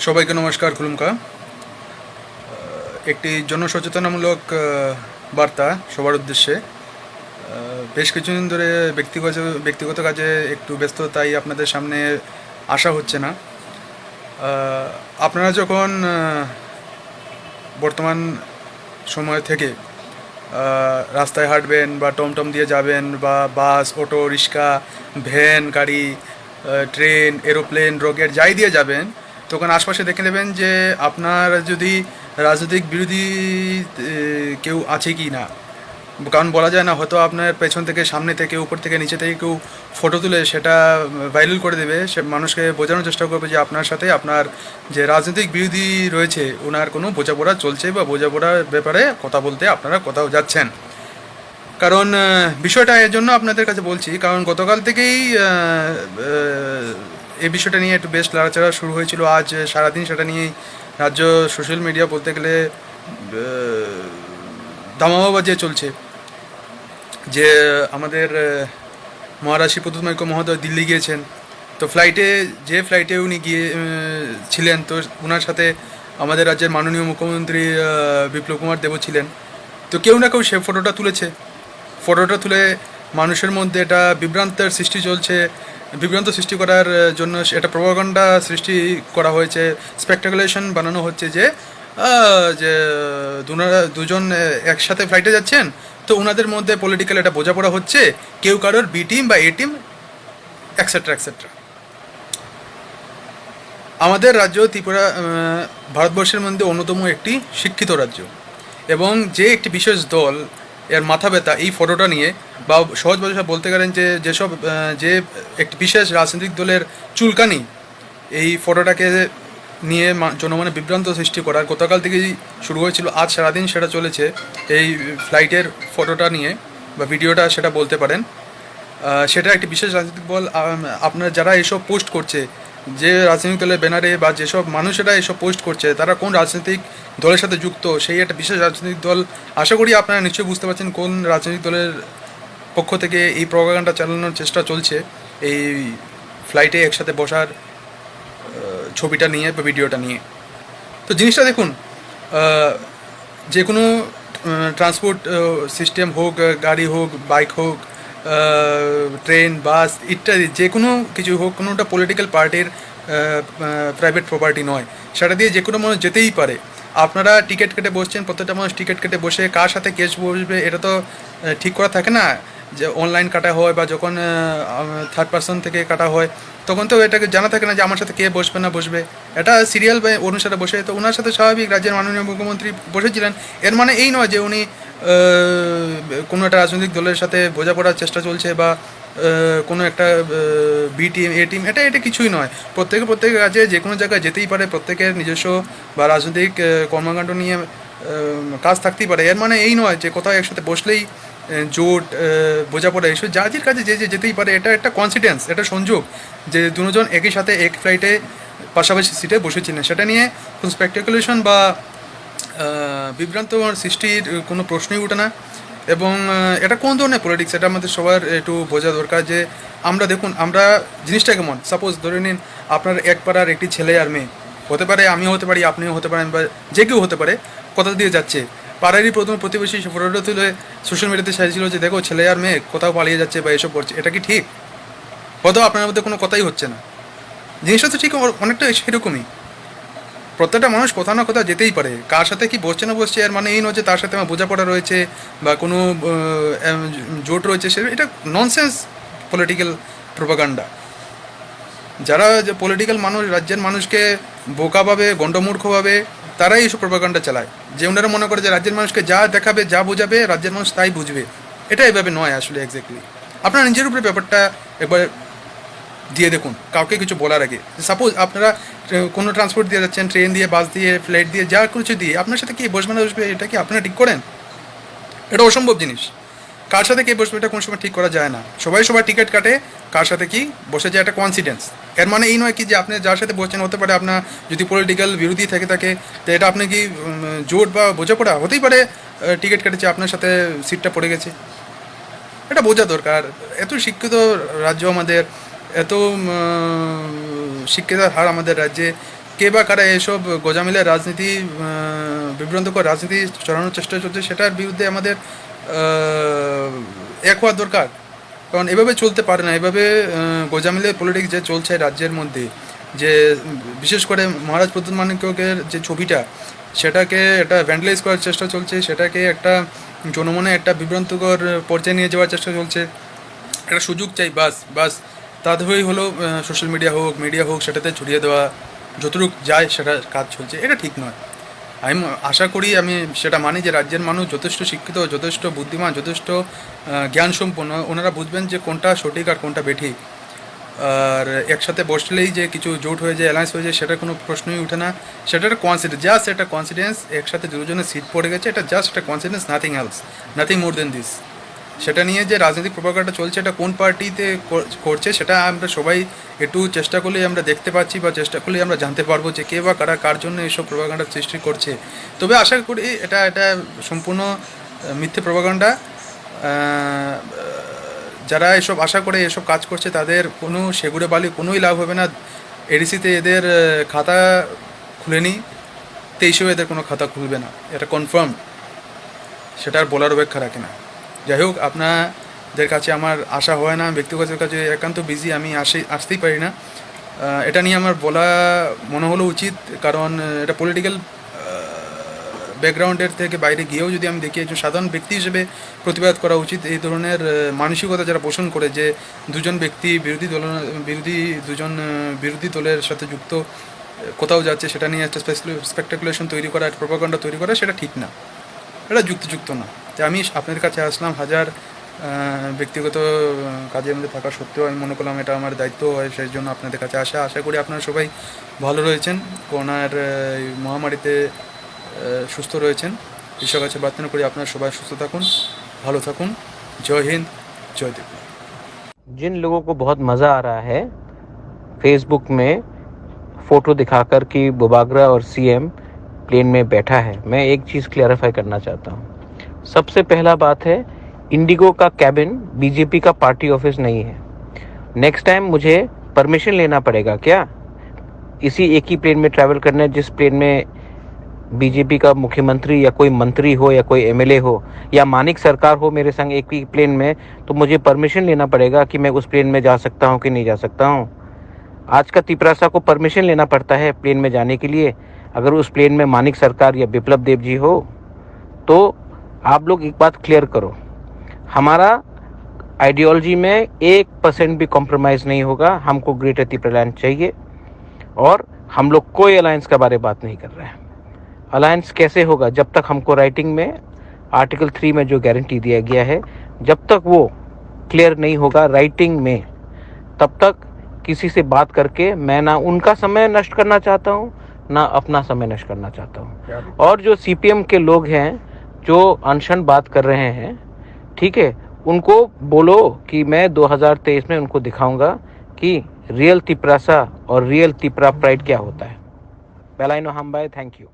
সবাইকে নমস্কার খুলুমকা। একটি জনসচেতনামূলক বার্তা সবার উদ্দেশ্যে। বেশ কিছুদিন ধরে ব্যক্তিগত কাজে একটু ব্যস্ত, তাই আপনাদের সামনে আসা হচ্ছে না। আপনারা যখন বর্তমান সময় থেকে রাস্তায় হাঁটবেন বা টমটম দিয়ে যাবেন বা বাস, অটো, রিক্সা, ভ্যান, গাড়ি, ট্রেন, এরোপ্লেন, রকেট যাই দিয়ে যাবেন, তখন আশপাশে দেখে নেবেন যে আপনার যদি রাজনৈতিক বিরোধী কেউ আছে কি না। কারণ বলা যায় না, হয়তো আপনার পেছন থেকে, সামনে থেকে, উপর থেকে, নিচে থেকে কেউ ফটো তুলে সেটা ভাইরাল করে দেবে। সে মানুষকে বোঝানোর চেষ্টা করবে যে আপনার সাথে আপনার যে রাজনৈতিক বিরোধী রয়েছে ওনার কোনো বোঝাপড়া চলছে বা বোঝাপড়ার ব্যাপারে কথা বলতে আপনারা কোথাও যাচ্ছেন। কারণ বিষয়টা এর জন্য আপনাদের কাছে বলছি, কারণ গতকাল থেকেই এই বিষয়টা নিয়ে একটু বেশ লড়াচড়া শুরু হয়েছিল। আজ সারাদিন সেটা নিয়েই রাজ্য সোশ্যাল মিডিয়া বলতে গেলে দামামা বাজিয়ে চলছে। যে আমাদের মহারাষ্ট্রী প্রদ্যুৎ মহোদয় দিল্লি গিয়েছেন, তো যে ফ্লাইটে উনি ছিলেন, তো ওনার সাথে আমাদের রাজ্যের মাননীয় মুখ্যমন্ত্রী বিপ্লব কুমার দেবও ছিলেন। তো কেউ না কেউ সে ফটোটা তুলেছে। ফটোটা তুলে মানুষের মধ্যে এটা বিভ্রান্ত সৃষ্টি করার জন্য এটা প্রপাগান্ডা সৃষ্টি করা হয়েছে। স্পেকটাকুলেশন বানানো হচ্ছে যে যে দুজন একসাথে ফ্লাইটে যাচ্ছেন, তো ওনাদের মধ্যে পলিটিক্যাল এটা বোঝাপড়া হচ্ছে, কেউ কারোর বি টিম বা এ টিম, অ্যাকসেট্রা অ্যাকসেট্রা। আমাদের রাজ্য ত্রিপুরা ভারতবর্ষের মধ্যে অন্যতম একটি শিক্ষিত রাজ্য, এবং যে একটি বিশেষ দল এর মাথা ব্যথা এই ফটোটা নিয়ে, বা সহজ ভাষায় বলতে গেলেন যে একটি বিশেষ রাজনৈতিক দলের চুলকানি এই ফটোটাকে নিয়ে জনমনে বিভ্রান্ত সৃষ্টি করার গতকাল থেকেই শুরু হয়েছিল। আজ সারাদিন সেটা চলেছে এই ফ্লাইটের ফটোটা নিয়ে বা ভিডিওটা সেটা বলতে পারেন। সেটা একটি বিশেষ রাজনৈতিক দল। আপনার যারা এসব পোস্ট করছে, যে রাজনৈতিক দলের ব্যানারে বা যেসব মানুষেরা এসব পোস্ট করছে, তারা কোন রাজনৈতিক দলের সাথে যুক্ত, সেই একটা বিশেষ রাজনৈতিক দল। আশা করি আপনারা নিশ্চয়ই বুঝতে পারছেন কোন রাজনৈতিক দলের পক্ষ থেকে এই প্রপাগান্ডা চালানোর চেষ্টা চলছে এই ফ্লাইটে একসাথে বসার ছবিটা নিয়ে বা ভিডিওটা নিয়ে। তো জিনিসটা দেখুন, যে কোনো ট্রান্সপোর্ট সিস্টেম হোক, গাড়ি হোক, বাইক হোক, ট্রেন, বাস ইত্যাদি যে কোনো কিছু হোক, কোনোটা পলিটিক্যাল পার্টির প্রাইভেট প্রপার্টি নয়। সেটা দিয়ে যে কোনো মানুষ যেতেই পারে। আপনারা টিকিট কেটে বসছেন, প্রত্যেকটা মানুষ টিকিট কেটে বসে কার সাথে কেস বসবে এটা তো ঠিক করা থাকে না। যে অনলাইন কাটা হয় বা যখন থার্ড পার্সন থেকে কাটা হয়, তখন তো এটাকে জানা থাকে না যে আমার সাথে কে বসবে না বসবে। এটা সিরিয়াল বা অনুসারে বসে, তো ওনার সাথে স্বাভাবিক রাজ্যের মাননীয় মুখ্যমন্ত্রী বসেছিলেন। এর মানে এই নয় যে উনি কোনো একটা রাজনৈতিক দলের সাথে বোঝাপড়ার চেষ্টা চলছে বা কোনো একটা বি টিম, এ টিম, এটা কিছুই নয়। প্রত্যেকের কাজে যে কোনো জায়গায় যেতেই পারে, প্রত্যেকের নিজস্ব বা রাজনৈতিক কর্মকাণ্ড নিয়ে কাজ থাকতেই পারে। এর মানে এই নয় যে কোথাও একসাথে বসলেই জোট, বোঝাপড়া এসব যার কাজে যে যেতেই পারে। এটা একটা কনসিডেন্স, এটা সংযোগ যে দুজন একই সাথে এক ফ্লাইটে পাশাপাশি সিটে বসেছিলেন। সেটা নিয়ে কোনো স্পেকটাকুলেশন বা বিভ্রান্ত সৃষ্টির কোনো প্রশ্নই ওঠে না। এবং এটা কোন ধরনের পলিটিক্স, এটা আমাদের সবার একটু বোঝা দরকার। যে আমরা জিনিসটা কেমন, সাপোজ ধরে নিন আপনার এক পাড়ার একটি ছেলে আর মেয়ে, হতে পারে আমিও হতে পারি, আপনিও হতে পারেন, বা যে কেউ হতে পারে, কোথা দিয়ে যাচ্ছে, পাড়ারই প্রথম প্রতিবেশী সে ফটোটা তুলে সোশ্যাল মিডিয়াতে চাইছিল যে দেখো ছেলে আর মেয়ে কোথাও পালিয়ে যাচ্ছে বা এসব করছে। এটা কি ঠিক? হয়তো আপনার মধ্যে কোনো কথাই হচ্ছে না। জিনিসটা তো ঠিক অনেকটা সেরকমই। প্রত্যেকটা মানুষ কোথাও না কোথাও যেতেই পারে। কার সাথে কি বসছে না বসছে এর মানে এই নয় যে তার সাথে আমার বোঝাপড়া রয়েছে বা কোনো জোট রয়েছে। এটা ননসেন্স পলিটিক্যাল প্রোপাগান্ডা। যারা যে পলিটিক্যাল মানুষ রাজ্যের মানুষকে বোকা ভাবে, গণ্ডমূর্খ ভাবে, তারাই এইসব প্রোপাগান্ডা চালায়। যে ওনারা মনে করে যে রাজ্যের মানুষকে যা দেখাবে, যা বোঝাবে, রাজ্যের মানুষ তাই বুঝবে। এটা এভাবে নয় আসলে এক্স্যাক্টলি। আপনারা নিজের উপরে ব্যাপারটা একবার দিয়ে দেখুন কাউকে কিছু বলার আগে। সাপোজ আপনারা কোনো ট্রান্সপোর্ট দিয়ে যাচ্ছেন, ট্রেন দিয়ে, বাস দিয়ে, ফ্লাইট দিয়ে, যা কিছু দিয়ে, আপনার সাথে কে বসবে না বসবে এটা কি আপনারা ঠিক করেন? এটা অসম্ভব জিনিস। কার সাথে কে বসবে এটা কোনো সময় ঠিক করা যায় না। সবাই টিকিট কাটে, কার সাথে কি বসে যায়, একটা কনসিডেন্স। এর মানে এই নয় কি যে আপনি যার সাথে বসছেন, হতে পারে আপনার যদি পলিটিক্যাল বিরোধী থাকে তো এটা আপনি কি জোট বা বোঝাপড়া হতেই পারে। টিকিট কেটেছে, আপনার সাথে সিটটা পড়ে গেছে, এটা বোঝা দরকার। এত শিক্ষিত রাজ্য আমাদের, এত শিক্ষিতার হার আমাদের রাজ্যে, কে বা কারা এসব গোজামিলের রাজনীতি, বিভ্রান্তকর রাজনীতি চড়ানোর চেষ্টা চলছে, সেটার বিরুদ্ধে আমাদের এক হওয়া দরকার। কারণ এভাবে চলতে পারে না। এভাবে গোজামিলের পলিটিক্স যে চলছে রাজ্যের মধ্যে, যে বিশেষ করে মহারাজ প্রদ্যুৎ মাণিক্যের যে ছবিটা, সেটাকে একটা ভ্যান্ডালাইজ করার চেষ্টা চলছে, সেটাকে একটা জনমনে একটা বিভ্রান্তকর পর্যায়ে নিয়ে যাওয়ার চেষ্টা চলছে। একটা সুযোগ চাই, বাস বাস তাদেরই হলো সোশ্যাল মিডিয়া হোক সেটাতে ছড়িয়ে দেওয়া, যতটুকু যায় সেটা কাজ চলছে। এটা ঠিক নয়। আমি আশা করি, আমি সেটা মানি যে রাজ্যের মানুষ যথেষ্ট শিক্ষিত, যথেষ্ট বুদ্ধিমান, যথেষ্ট জ্ঞানসম্পন্ন। ওনারা বুঝবেন যে কোনটা সঠিক আর কোনটা বেঠিক। আর একসাথে বসলেই যে কিছু জোট হয়ে যায়, অ্যালায়েন্স হয়ে যায়, সেটা কোনো প্রশ্নই ওঠে না। সেটা একটা কনসিডেন্স, জাস্ট একটা কনসিডেন্স। একসাথে দুজনের সিট পড়ে গেছে, এটা জাস্ট একটা coincidence, nothing else, nothing more than this. সেটা নিয়ে যে রাজনৈতিক প্রভাবটা চলছে, এটা কোন পার্টিতে করছে, সেটা আমরা সবাই একটু চেষ্টা করলেই আমরা দেখতে পাচ্ছি, বা চেষ্টা করলেই আমরা জানতে পারবো যে কে বা কারা কার জন্য এইসব প্রভাবগান্ডার সৃষ্টি করছে। তবে আশা করি এটা সম্পূর্ণ মিথ্যে প্রভাবগান্ডা। যারা এসব আশা করে এসব কাজ করছে, তাদের কোনো সেগুড়ে বালি কোনোই লাভ হবে না। এডিসিতে এদের খাতা খুলেনি, 23-এও এদের কোনো খাতা খুলবে না, এটা কনফার্ম। সেটার বলার অপেক্ষা রাখে না। যাই হোক, আপনাদের কাছে আমার আসা হয় না, ব্যক্তিগত কাছে একান্ত বিজি, আমি আসতেই পারি না। এটা নিয়ে আমার বলা মনে হলো উচিত, কারণ এটা পলিটিক্যাল ব্যাকগ্রাউন্ডের থেকে বাইরে গিয়েও যদি আমি দেখি, একজন সাধারণ ব্যক্তি হিসেবে প্রতিবাদ করা উচিত। এই ধরনের মানসিকতা যারা পোষণ করে, যে দুজন ব্যক্তি বিরোধী দলের সাথে যুক্ত কোথাও যাচ্ছে, সেটা নিয়ে একটা স্পেকটাকুলেশন তৈরি করা, একটা প্রোপাগান্ডা তৈরি করা, সেটা ঠিক না, এটা যুক্তিযুক্ত না। তাই আমি আপনাদের কাছে আসলাম, হাজার ব্যক্তিগত কাজের মধ্যে থাকা সত্ত্বেও আমি মনে করলাম এটা আমার দায়িত্ব হয়, সেই জন্য আপনাদের কাছে আসা। আশা করি আপনারা সবাই ভালো রয়েছেন, করোনার মহামারীতে সুস্থ রয়েছেন। ঈশ্বর কাছে প্রার্থনা করি আপনারা সবাই সুস্থ থাকুন, ভালো থাকুন। জয় হিন্দ, জয় ত্রিপুরা। जिन लोगों को बहुत मज़ा आ रहा है फेसबुक में फ़ोटो दिखाकर कि बुबागरा और सीएम प्लेन में बैठा है, मैं एक चीज़ क्लियरिफाई करना चाहता हूँ। सबसे पहला बात है, इंडिगो का कैबिन बीजेपी का पार्टी ऑफिस नहीं है। नेक्स्ट टाइम मुझे परमिशन लेना पड़ेगा क्या इसी एक ही प्लेन में ट्रैवल करने, जिस प्लेन में बीजेपी का मुख्यमंत्री या कोई मंत्री हो या कोई एमएलए हो या मानिक सरकार हो मेरे संग एक ही प्लेन में, तो मुझे परमिशन लेना पड़ेगा कि मैं उस प्लेन में जा सकता हूँ कि नहीं जा सकता हूँ। आज का तिपरासा को परमिशन लेना पड़ता है प्लेन में जाने के लिए। अगर उस प्लेन में मानिक सरकार या बिप्लब देव जी हो, तो आप लोग एक बात क्लियर करो, हमारा आइडियोलॉजी में 1% भी कॉम्प्रोमाइज़ नहीं होगा। हमको ग्रेटर त्रिपुरा लैंड चाहिए, और हम लोग कोई अलायंस के बारे में बात नहीं कर रहे हैं। अलायंस कैसे होगा जब तक हमको राइटिंग में आर्टिकल 3 में जो गारंटी दिया गया है, जब तक वो क्लियर नहीं होगा राइटिंग में, तब तक किसी से बात करके मैं ना उनका समय नष्ट करना चाहता हूँ, ना अपना समय नष्ट करना चाहता हूँ। और जो सीपीएम के लोग हैं जो अनशन बात कर रहे हैं, ठीक है, उनको बोलो कि मैं 2023 में उनको दिखाऊंगा कि रियल तिपरासा और रियल तिपरा प्राइड क्या होता है। बेलाइनो हम बाय, थैंक यू।